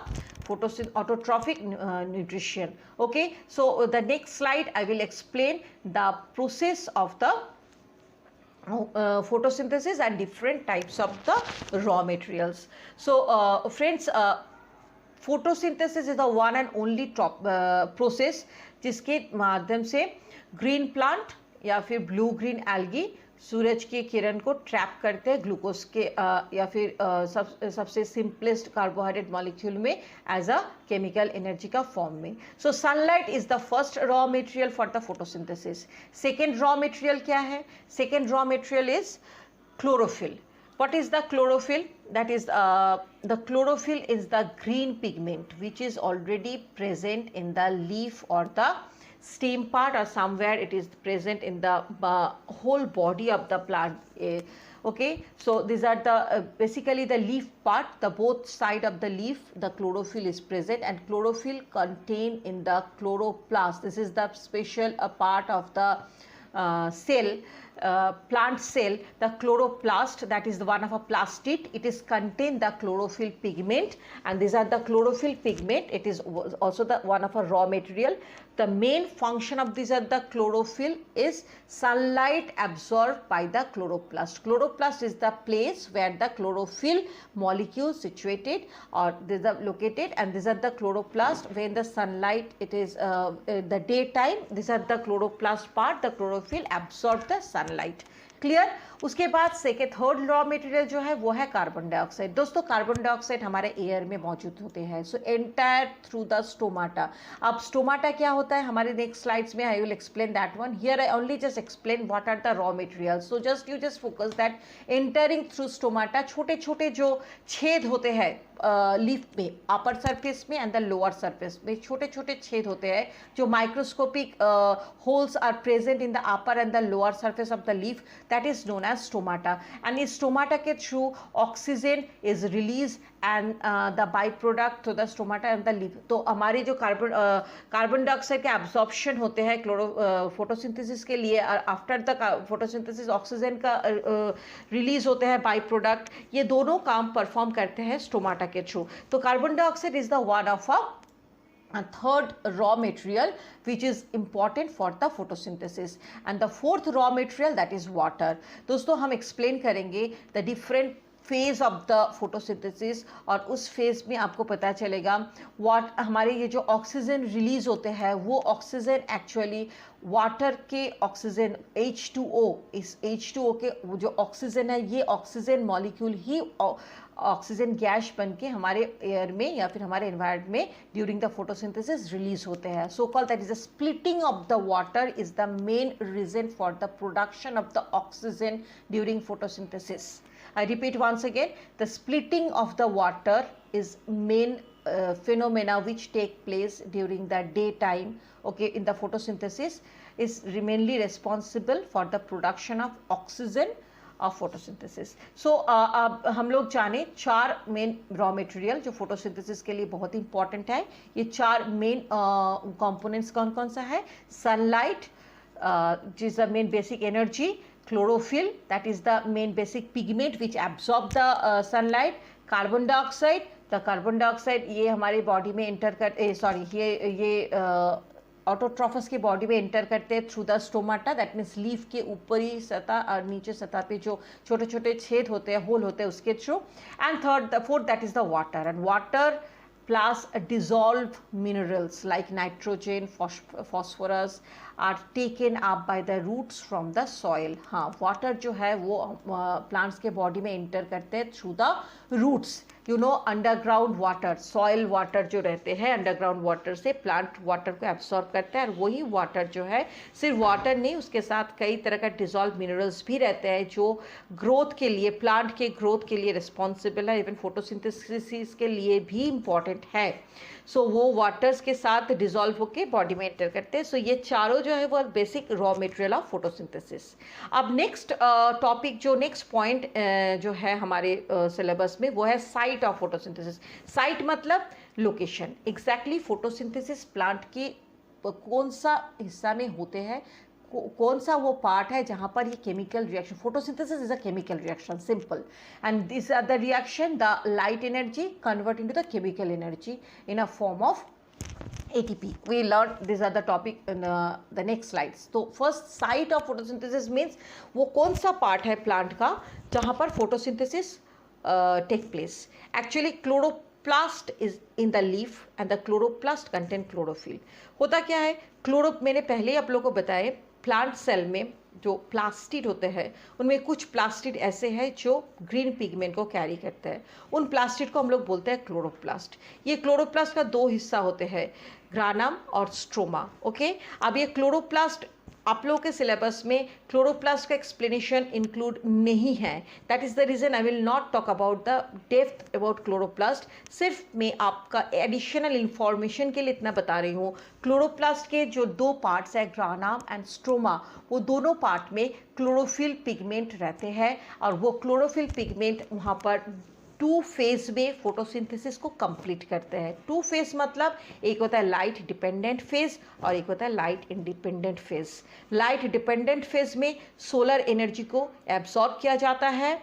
autotrophic nutrition. Okay, so the next slide I will explain the process of the photosynthesis and different types of the raw materials. So friends, photosynthesis is the one and only top process जिसके माध्यम से green plant या फिर blue green algae सूरज की किरण को trap करते हैं glucose के या फिर सबसे सिंपलेस्ट कार्बोहाइड्रेट मॉलिक्यूल में एज अ केमिकल एनर्जी का फॉर्म में. So sunlight is the first raw material for the photosynthesis. Second raw material क्या है? Second raw material is chlorophyll. What is the chlorophyll? That is the chlorophyll is the green pigment which is already present in the leaf or the stem part, or somewhere it is present in the whole body of the plant. Okay, so these are the basically the leaf part, the both side of the leaf, the chlorophyll is present, and chlorophyll contained in the chloroplast. This is the special part of the cell, plant cell, the chloroplast, that is the one of a plastid. It is contain the chlorophyll pigment, and these are the chlorophyll pigment. It is also the one of a raw material. The main function of these are the chlorophyll is sunlight absorbed by the chloroplast. Chloroplast is the place where the chlorophyll molecules situated or these are located, and these are the chloroplast. When the sunlight, it is the daytime, these are the chloroplast part, the chlorophyll absorb the sunlight. Clear. उसके बाद second third raw material जो है वो है carbon dioxide. दोस्तों carbon dioxide हमारे air में मौजूद होते हैं. So entire through the stomata. अब स्टोमाटा क्या होता है हमारे नेक्स्ट स्लाइड्स में I will explain that one. Here I only just explain what are the raw materials. So just you just focus that entering through stomata, छोटे छोटे जो छेद होते हैं लीफ में, अपर सरफेस में एंड द लोअर सरफेस में छोटे छोटे छेद होते हैं जो microscopic holes are present in the upper and the lower surface of the leaf, that is known as stomata. And इस स्टोमाटा के थ्रू oxygen is release and the by product through the stomata and the leaf. तो हमारी जो carbon dioxide के absorption होते हैं photosynthesis के लिए, आफ्टर द फोटोसिंथेसिस ऑक्सीजन का रिलीज होते हैं बाई प्रोडक्ट, ये दोनों काम परफॉर्म करते हैं स्टोमाटा के थ्रू. तो carbon dioxide is the one of a a third raw material which is important for the photosynthesis, and the fourth raw material that is water. दोस्तों हम explain करेंगे the different phase of the photosynthesis, और उस phase में आपको पता चलेगा वाट हमारे ये जो ऑक्सीजन रिलीज होते हैं वो ऑक्सीजन एक्चुअली वाटर के ऑक्सीजन H2O, इस H2O के वो जो ऑक्सीजन है ये ऑक्सीजन मॉलिक्यूल ही ऑक्सीजन गैस बन के हमारे एयर में या फिर हमारे एनवायरनमेंट में ड्यूरिंग द फोटोसिंथेसिस रिलीज होते हैं. So called that is the splitting of the water is the main reason for the production of the oxygen during photosynthesis. I repeat once again, the splitting of the water is main phenomena which take place during the daytime, okay, in the photosynthesis, is mainly responsible for the production of oxygen of photosynthesis. So अब हम लोग जाने चार main raw material जो photosynthesis के लिए बहुत important है. ये चार मेन कंपोनेंट्स कौन कौन सा है? Sunlight is the main basic energy, chlorophyll that is the main basic pigment which absorb the sunlight, carbon dioxide, the carbon dioxide ये हमारे बॉडी में इंटर कर सॉरी ये ऑटोट्रॉफस के बॉडी में इंटर करते हैं through the stomata, that means leaf के ऊपरी सतह और नीचे सतह पे जो छोटे छोटे छेद होते हैं, होल होते हैं, उसके through. And fourth that is the water, and water plus dissolved minerals like nitrogen, phosphorus are taken up by the roots from the soil. हाँ, water जो है वो plants के body में enter करते हैं through the roots. You know, underground water, soil water जो रहते हैं underground water से plant water को absorb करते हैं, और वही water जो है सिर्फ water नहीं, उसके साथ कई तरह का dissolved minerals भी रहते हैं जो growth के लिए, plant के growth के लिए responsible है, even photosynthesis के लिए भी important है. सो वो वाटर्स के साथ डिजॉल्व होके बॉडी में एंटर करते हैं. सो ये चारों जो है वो basic raw material of photosynthesis. अब नेक्स्ट टॉपिक जो नेक्स्ट पॉइंट जो है हमारे सिलेबस में वो है साइट ऑफ फोटोसिंथेसिस. साइट मतलब लोकेशन. एग्जैक्टली फोटोसिंथेसिस प्लांट की कौन सा हिस्सा में होते हैं, कौन सा वो पार्ट है जहाँ पर ये chemical reaction, photosynthesis is a chemical reaction, simple, and this are the reaction the light energy convert into the chemical energy in a form of ATP. We learned these are the topic in the next slides. तो first site of photosynthesis means वो कौन सा part है plant का जहाँ पर photosynthesis take place. Actually chloroplast is in the leaf and the chloroplast contain chlorophyll. होता क्या है, मैंने पहले ही आप लोगों को बताया प्लांट सेल में जो प्लास्टिड होते हैं उनमें कुछ प्लास्टिड ऐसे हैं जो ग्रीन पिगमेंट को कैरी करते हैं. उन प्लास्टिड को हम लोग बोलते हैं क्लोरोप्लास्ट. ये क्लोरोप्लास्ट का दो हिस्सा होते हैं, ग्रानम और स्ट्रोमा. ओके, अब ये क्लोरोप्लास्ट आप लोगों के सिलेबस में क्लोरोप्लास्ट का एक्सप्लेनेशन इंक्लूड नहीं है. That is the reason I will not talk about the depth about chloroplast. सिर्फ मैं आपका एडिशनल इंफॉर्मेशन के लिए इतना बता रही हूँ. क्लोरोप्लास्ट के जो दो पार्ट्स है ग्रानम एंड स्ट्रोमा, वो दोनों पार्ट में क्लोरोफिल पिगमेंट रहते हैं, और वो क्लोरोफिल पिगमेंट वहाँ पर टू फेज में फोटोसिंथेसिस को कंप्लीट करते हैं. टू फेज मतलब एक होता है लाइट डिपेंडेंट फेज और एक होता है light independent phase. Light dependent phase में सोलर एनर्जी को एब्जॉर्ब किया जाता है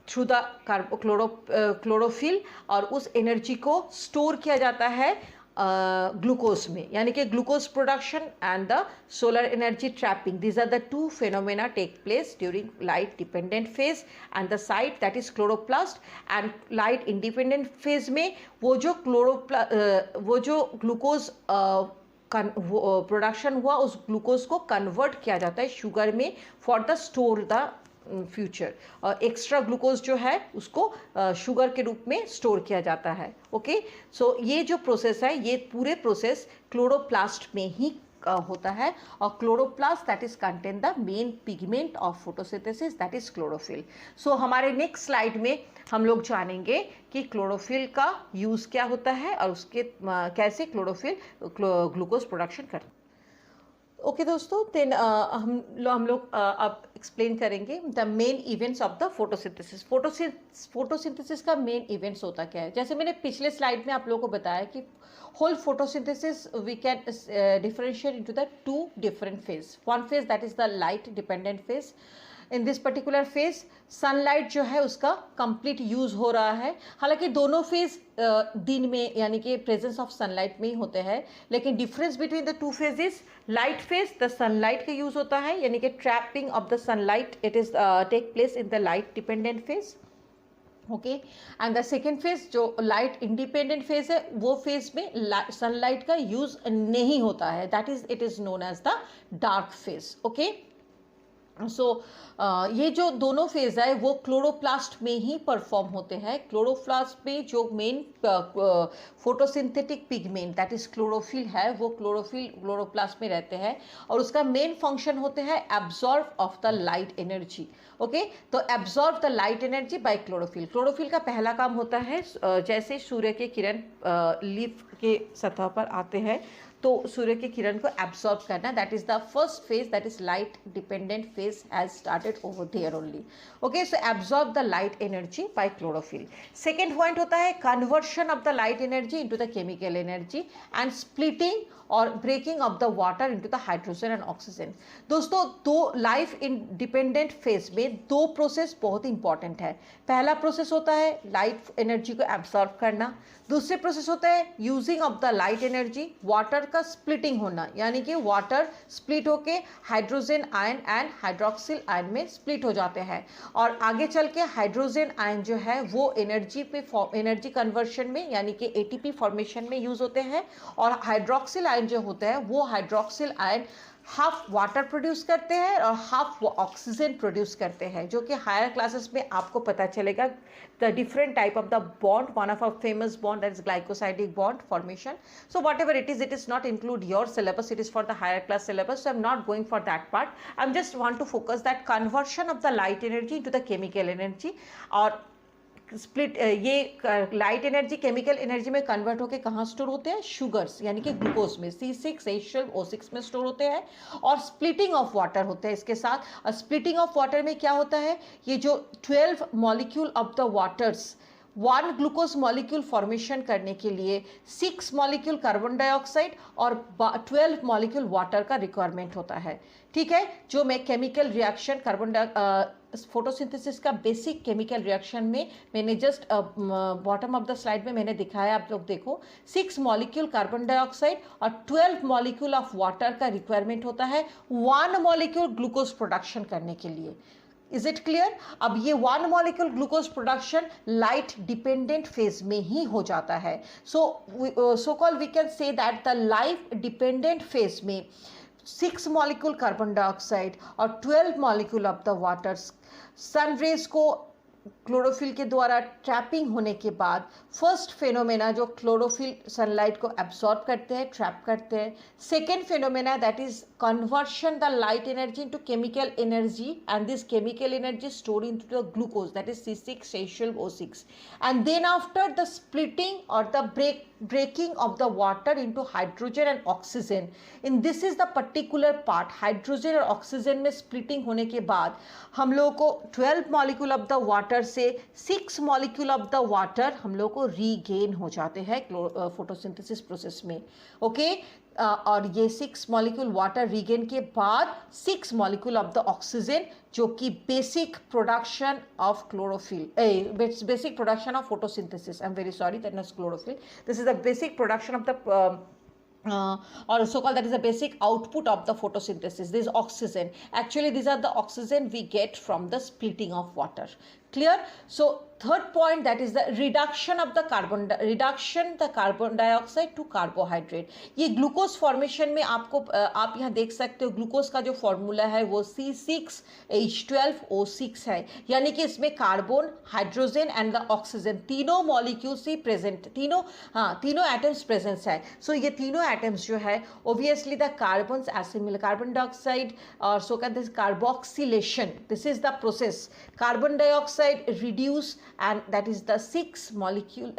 थ्रू द क्लोरोफिल, और उस एनर्जी को स्टोर किया जाता है ग्लूकोज में, यानी कि glucose production and the solar energy trapping. These are the two phenomena take place during light dependent phase and the site that is chloroplast. And light independent phase में वो जो ग्लूकोज प्रोडक्शन हुआ उस glucose को convert किया जाता है sugar में for the store the future. Extra glucose जो है उसको शुगर के रूप में स्टोर किया जाता है. ओके, सो ये जो प्रोसेस है ये पूरे प्रोसेस क्लोरोप्लास्ट में ही होता है, और chloroplast that is contain the main pigment of photosynthesis that is chlorophyll. So हमारे नेक्स्ट स्लाइड में हम लोग जानेंगे कि क्लोरोफिल का यूज़ क्या होता है और उसके कैसे क्लोरोफिल ग्लूकोज प्रोडक्शन करता है. ओके दोस्तों, देन हम लोग अब एक्सप्लेन करेंगे the main events of the photosynthesis. Photosynthesis का मेन इवेंट्स होता क्या है. जैसे मैंने पिछले स्लाइड में आप लोगों को बताया कि whole photosynthesis we can differentiate into the two different phase. One phase that is the light dependent phase, in this particular phase sunlight जो है उसका कंप्लीट यूज़ हो रहा है। हालांकि दोनों फेज दिन में यानी कि प्रेजेंस ऑफ सनलाइट में ही होते हैं, लेकिन difference between the two phases, light phase the sunlight का यूज़ होता है, यानी कि trapping of the sunlight it is take place in the light dependent phase. Okay, and the second phase जो लाइट इंडिपेंडेंट फेज है, वो phase में sunlight का यूज नहीं होता है, that is it is known as the dark phase. Okay, so ये जो दोनों फेज है वो क्लोरोप्लास्ट में ही परफॉर्म होते हैं। क्लोरोप्लास्ट में जो main photosynthetic pigment that is chlorophyll है, वो क्लोरोप्लास्ट में रहते हैं और उसका मेन फंक्शन होते हैं absorb of the light energy. Okay, तो absorb the light energy by chlorophyll. Chlorophyll का पहला काम होता है जैसे सूर्य के किरण लीफ के सतह पर आते हैं तो सूर्य की किरण को एब्सॉर्ब करना, that is the first phase, that is light dependent phase has started over there only. Okay, so absorb the light energy by chlorophyll. Second point होता है conversion of the light energy into the chemical energy and splitting और breaking of the water into the hydrogen and oxygen. दोस्तों, दो life independent phase में दो process बहुत important है। पहला प्रोसेस होता है लाइट एनर्जी को एब्सॉर्ब करना, दूसरे प्रोसेस होता है using of the light energy water का स्प्लिटिंग होना, यानी कि वाटर स्प्लिट होके hydrogen ion and hydroxyl ion में स्प्लिट हो जाते हैं और आगे चल के हाइड्रोजन आयन जो है वो एनर्जी कन्वर्शन में यानी कि एटीपी फॉर्मेशन में यूज होते हैं और हाइड्रोक्सिल आयन जो होता है वो hydroxyl ion half water produce करते हैं और हाफ वो ऑक्सीजन प्रोड्यूस करते हैं, जो कि हायर क्लासेस में आपको पता चलेगा the different type of the bond, one of a famous bond that is glycosidic bond formation. So whatever it is not include your syllabus, it is for the higher class syllabus, so I'm not going for that part. I'm just want to focus that conversion of the light energy into the chemical energy और split ये light energy chemical energy में convert होकर कहाँ store होते हैं, sugars यानी कि glucose में C6H12O6 में स्टोर होते हैं और स्प्लिटिंग ऑफ वाटर होते हैं इसके साथ। और स्प्लिटिंग ऑफ वाटर में क्या होता है, ये जो 12 molecule of the waters 1 glucose molecule formation करने के लिए 6 मॉलिक्यूल कार्बन डाइऑक्साइड और 12 मॉलिक्यूल वाटर का रिक्वायरमेंट होता है। ठीक है, जो मैं केमिकल रिएक्शन फोटोसिंथेसिस का बेसिक केमिकल रिएक्शन में मैंने just bottom of the slide में मैंने दिखाया, आप लोग देखो 6 मॉलिक्यूल कार्बन डाइऑक्साइड और 12 मॉलिक्यूल ऑफ वाटर का रिक्वायरमेंट होता है 1 मॉलिक्यूल ग्लूकोज प्रोडक्शन करने के लिए। Is it clear? अब ये 1 molecule glucose production light dependent phase में ही हो जाता है। So call we can say that the light dependent phase में 6 मॉलिक्यूल कार्बन डाइऑक्साइड और 12 molecule of the water sun rays को क्लोरोफिल के द्वारा ट्रैपिंग होने के बाद फर्स्ट फेनोमेना जो क्लोरोफिल सनलाइट को एब्सॉर्ब करते हैं, ट्रैप करते हैं। Second phenomena that is conversion the light energy into chemical energy and this chemical energy store into the glucose that is C6H12O6 and then after the splitting or the breaking of the water into hydrogen and oxygen. In this is the particular part, hydrogen और oxygen में splitting होने के बाद हम लोगों को 12 molecule of the water से 6 molecule of the water हम लोग को रीगेन हो जाते हैं फोटोसिंथेसिस प्रोसेस में। ओके, और ये 6 मॉलिक्यूल वाटर रीगेन के बाद 6 मॉलिक्यूल ऑफ द ऑक्सीजन जो कि basic production of chlorophyll basic production of photosynthesis, I am very sorry that not chlorophyll, this is the basic production of the or so called that is the basic output of the photosynthesis. This is oxygen. Actually these are the oxygen we get from the splitting of water. Clear? So third point that is the reduction of the carbon dioxide to carbohydrate. ये glucose formation में आपको आप यहाँ देख सकते हो glucose का जो फॉर्मूला है वो C6H12O6 है, यानी कि इसमें carbon, hydrogen and the oxygen तीनों मॉलिक्यूल्स ही प्रेजेंट, तीनों एटम्स प्रेजेंस है। सो ये तीनों एटम्स जो है obviously the carbons assimilate carbon dioxide और सो कहते हैं carboxylation, this is the process. Carbon dioxide reduce and that is the 6 molecule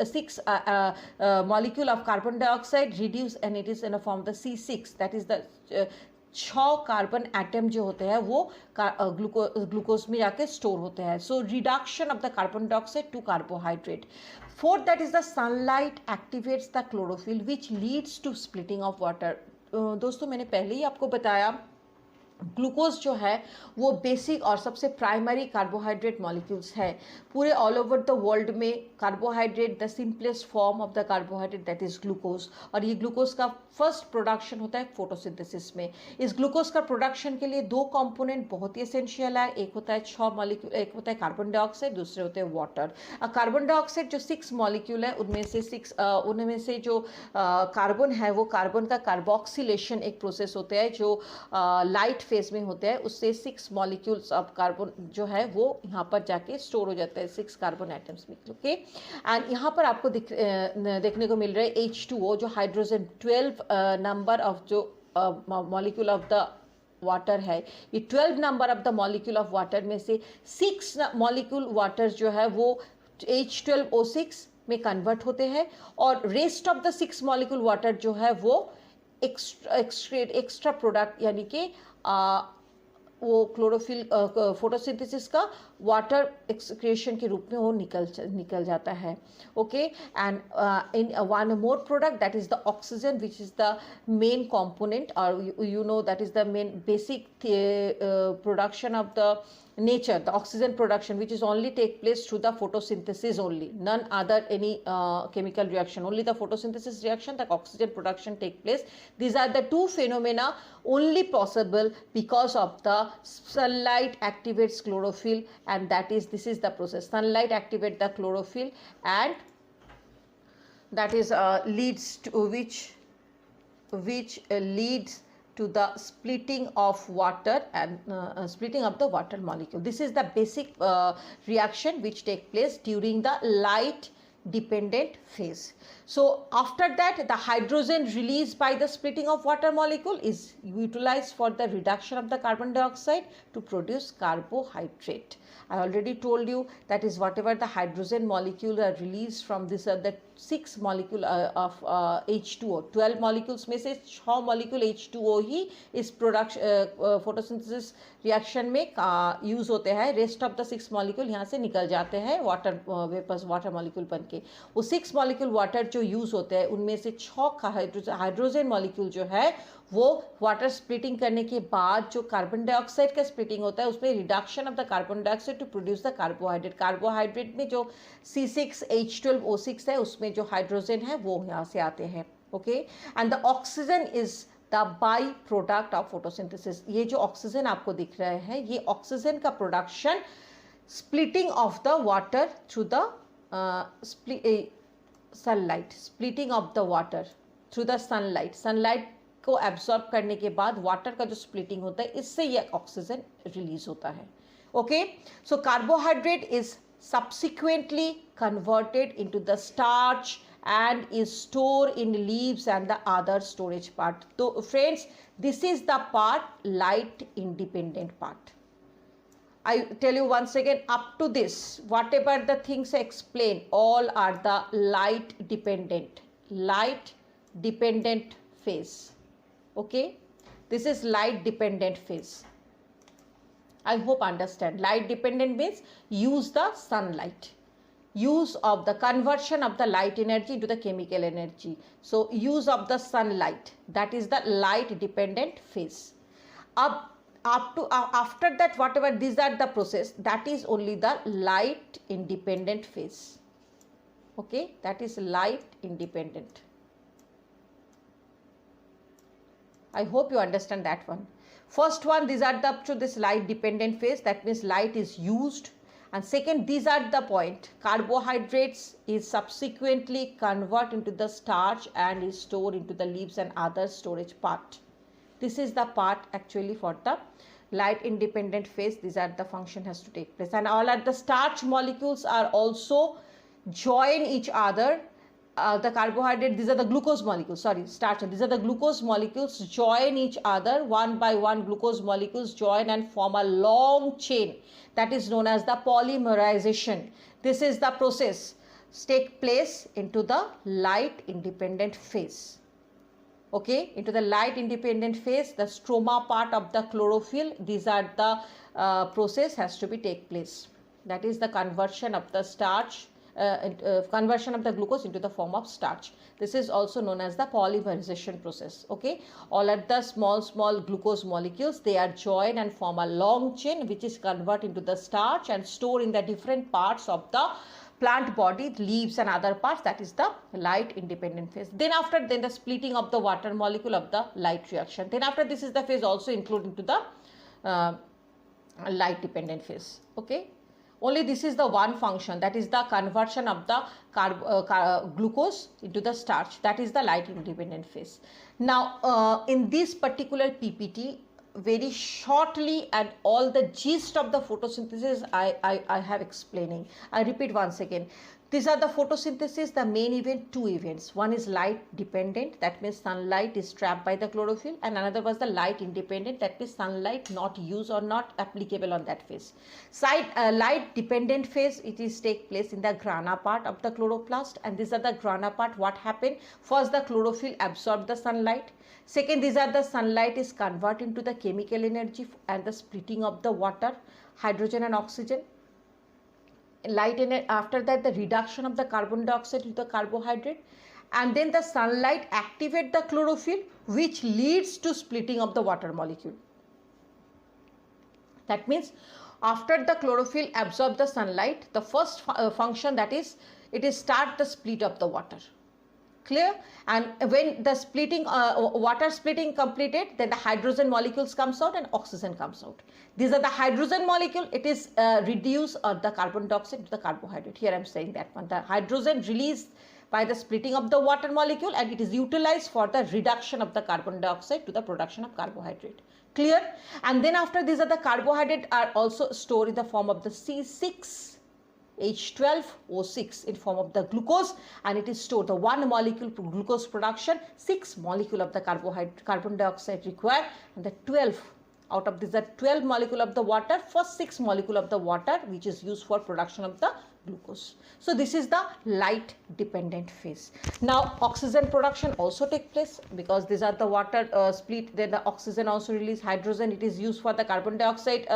of carbon dioxide reduce and it is in a form the C6 that is the 6 carbon atom जो होते हैं वो glucose में जाके store होते हैं। So reduction of the carbon dioxide to carbohydrate. Fourth that is the sunlight activates the chlorophyll which leads to splitting of water. दोस्तों मैंने पहले ही आपको बताया ग्लूकोज जो है वो बेसिक और सबसे प्राइमरी कार्बोहाइड्रेट मॉलिक्यूल्स है। पूरे ऑल ओवर द वर्ल्ड में carbohydrate the simplest form of the carbohydrate that is glucose, और ये ग्लूकोज का फर्स्ट प्रोडक्शन होता है फोटोसिंथेसिस में। इस ग्लूकोज का प्रोडक्शन के लिए दो कंपोनेंट बहुत ही एसेंशियल है, एक होता है 6 मॉलिक्यूल, एक होता है कार्बन डाइऑक्साइड, दूसरे होते हैं वाटर। कार्बन डाइऑक्साइड जो 6 मॉलिक्यूल है उनमें से जो कार्बन है वो कार्बन का कार्बोक्सिलेशन एक प्रोसेस होता है जो लाइट फेज में होते हैं, उससे 6 मॉलिक्यूल्स ऑफ कार्बन जो है वो यहाँ पर जाके स्टोर हो जाता है 6 कार्बन एटम्स में। ओके, एंड यहाँ पर आपको देखने को मिल रहा है H2O जो हाइड्रोजन 12 नंबर ऑफ जो मॉलिक्यूल ऑफ द वाटर है, ये 12 number of the molecule of water में से 6 मॉलिक्यूल वाटर जो है वो H12O6 में कन्वर्ट होते हैं, और rest of the 6 molecule water जो है वो एक्स्ट्रा प्रोडक्ट यानी कि वो क्लोरोफिल फोटोसिंथेसिस का वाटर एक्सक्रीशन के रूप में वो निकल जाता है। Okay, and in one more product that is the oxygen which is the main component, or you know that is the main basic production of the nature, the oxygen production, which is only take place through the photosynthesis only, none other any chemical reaction, only the photosynthesis reaction, the oxygen production take place. These are the two phenomena only possible because of the sunlight activates chlorophyll, and this is the process. Sunlight activate the chlorophyll, and that is leads to which leads to the splitting of water and splitting of the water molecule. This is the basic reaction which take place during the light dependent phase. So after that, the hydrogen released by the splitting of water molecule is utilized for the reduction of the carbon dioxide to produce carbohydrate. I already told you that is whatever the hydrogen molecule are released from this the 6 molecule of H2O, 12 molecules में से 6 molecule H2O ही इस production photosynthesis reaction में use होते हैं। Rest of the 6 molecule यहाँ से निकल जाते हैं वाटर वेपर्स, वाटर मॉलिक्यूल बन के। वो 6 मॉलिक्यूल वाटर जो यूज़ होते हैं उनमें से 6 हाइड्रोजन मॉलिक्यूल जो है वो वाटर स्प्लिटिंग करने के बाद जो कार्बन डाइऑक्साइड का स्प्लिटिंग होता है उसमें reduction of the carbon dioxide to produce the carbohydrate. Carbohydrate में जो C6H12O6 है उसमें जो हाइड्रोजन है वो यहाँ से आते हैं। Okay, and the oxygen is the by product of photosynthesis. ये जो ऑक्सीजन आपको दिख रहा है ये ऑक्सीजन का production splitting of the water through the sunlight, splitting of the water through the sunlight को एब्जॉर्ब करने के बाद वाटर का जो स्प्लिटिंग होता है इससे ये ऑक्सीजन रिलीज होता है। Okay, so carbohydrate is subsequently converted into the starch and is stored in leaves and the other storage part. So friends, this is the part light independent part. I tell you once again, up to this whatever the things I explain all are the light dependent phase. Okay, this is light dependent phase. I hope understand. Light dependent means use the sunlight, use of the conversion of the light energy into the chemical energy. So use of the sunlight, that is the light dependent phase. Up to after that whatever these are the process, that is only the light independent phase. Okay, that is light independent. I hope you understand that one. First one, these are the up to this light dependent phase, that means light is used, and second, these are the point, carbohydrates is subsequently converted into the starch and is stored into the leaves and other storage part. This is the part actually for the light independent phase. These are the function has to take place, and all of the starch molecules are also join each other. The carbohydrate, these are the glucose molecules, starch, these are the glucose molecules join each other, one by one glucose molecules join and form a long chain, that is known as the polymerization. This is the process take place into the light independent phase. Okay, into the light independent phase, the stroma part of the chlorophyll, these are the process has to be take place, that is the conversion of the starch conversion of the glucose into the form of starch. This is also known as the polymerization process. Okay, all of the small glucose molecules, they are joined and form a long chain which is converted into the starch and stored in the different parts of the plant body, leaves and other parts. That is the light independent phase. Then after the splitting of the water molecule of the light reaction. Then after this is the phase also included into the light dependent phase. Okay, only this is the one function, that is the conversion of the glucose into the starch. That is the light independent phase. Now in this particular PPT, very shortly and all the gist of the photosynthesis I have explaining. I repeat once again. These are the photosynthesis, the main event, two events. One is light dependent, that means sunlight is trapped by the chlorophyll, and another was the light independent, that means sunlight not used or not applicable on that phase. Light dependent phase, it is take place in the grana part of the chloroplast, and these are the grana part. What happened? First the chlorophyll absorbed the sunlight. Second, these are the sunlight is converted into the chemical energy and the splitting of the water, hydrogen and oxygen. Light in it, after that the reduction of the carbon dioxide to the carbohydrate, and then the sunlight activate the chlorophyll, which leads to splitting of the water molecule. That means after the chlorophyll absorb the sunlight, the first function, that is it is start the split of the water. Clear? And when the splitting water splitting completed, then the hydrogen molecules comes out and oxygen comes out. These are the hydrogen molecule, it is reduce the carbon dioxide to the carbohydrate. Here I am saying that one, the hydrogen released by the splitting of the water molecule, and it is utilized for the reduction of the carbon dioxide to the production of carbohydrate. Clear? And then after, these are the carbohydrate are also stored in the form of the C6H12O6 in form of the glucose, and it is stored the one molecule glucose production, 6 molecule of the carbon dioxide required, and the 12 out of these are 12 molecule of the water, first 6 molecule of the water which is used for production of the glucose. So this is the light dependent phase. Now oxygen production also take place, because these are the water split, then the oxygen also release, hydrogen it is used for the carbon dioxide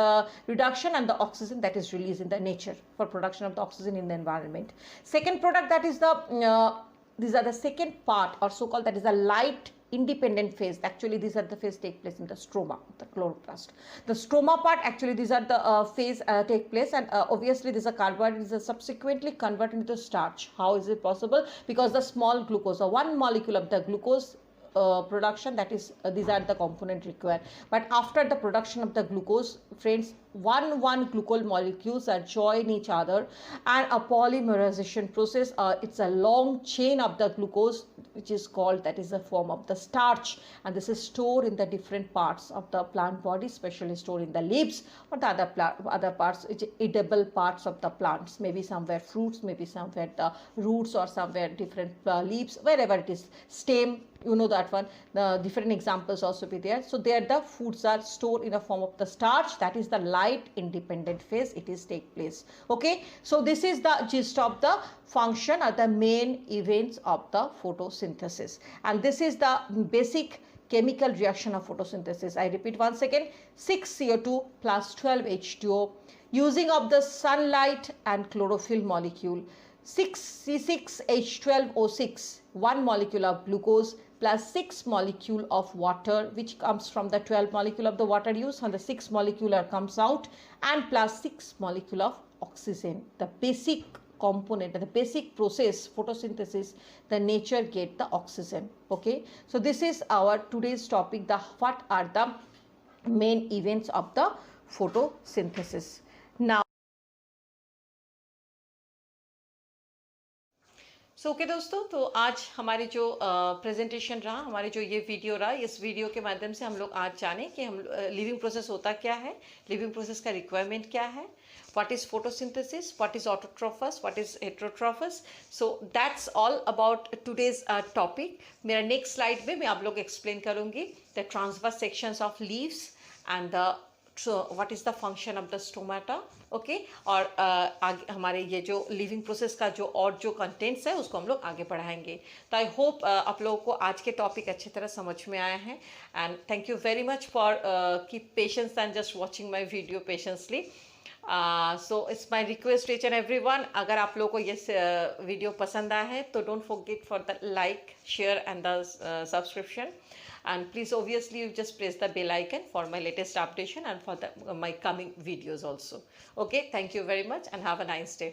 reduction, and the oxygen that is released in the nature for production of the oxygen in the environment. Second product, that is the these are the second part or so called, that is the light independent phase. Actually these are the phase take place in the stroma, the chloroplast. The stroma part, actually these are the phase take place, and obviously these are carbohydrates are subsequently converted into starch. How is it possible? Because the small glucose or one molecule of the glucose production, that is these are the component required. But after the production of the glucose, friends, one glucose molecules are join each other, and a polymerization process, it's a long chain of the glucose which is called, that is a form of the starch, and this is stored in the different parts of the plant body, especially stored in the leaves or the other parts, which edible parts of the plants, maybe somewhere fruits, maybe somewhere the roots, or somewhere different leaves, wherever it is, stem, you know that one. The different examples also be there. So there the foods are stored in a form of the starch, that is the light independent phase, it is take place. Okay, so this is the gist of the function or the main events of the photosynthesis, and this is the basic chemical reaction of photosynthesis. I repeat once again, 6 CO2 plus 12 H2O using of the sunlight and chlorophyll molecule, 6 C6H12O6, one molecule of glucose plus 6 molecule of water, which comes from the 12 molecule of the water used, and the 6 molecular comes out, and plus 6 molecule of oxygen. The basic component, the basic process, photosynthesis, the nature get the oxygen. Okay, so this is our today's topic, the what are the main events of the photosynthesis. Now okay दोस्तों, तो आज हमारी जो presentation रहा, हमारे जो ये video रहा, इस वीडियो के माध्यम से हम लोग आज जाने कि हम लिविंग प्रोसेस होता क्या है, लिविंग प्रोसेस का रिक्वायरमेंट क्या है, what is photosynthesis, what is autotrophous, what is heterotrophous. So that's all about today's topic. मेरा नेक्स्ट स्लाइड में मैं आप लोग एक्सप्लेन करूँगी the transverse sections of leaves and the what is the function of the stomata. Okay और आगे हमारे ये जो लिविंग प्रोसेस का जो और जो कंटेंट्स है उसको हम लोग आगे बढ़ाएंगे. तो आई होप आप लोगों को आज के टॉपिक अच्छी तरह समझ में आया है, and thank you very much for keep patience and just watching my video patiently. So it's my request H and every one, अगर आप लोगों को ये वीडियो पसंद आया है तो don't forget for the like, share and the subscription. And please obviously you just press the bell icon for my latest updation and for my coming videos also. Okay, thank you very much and have a nice day.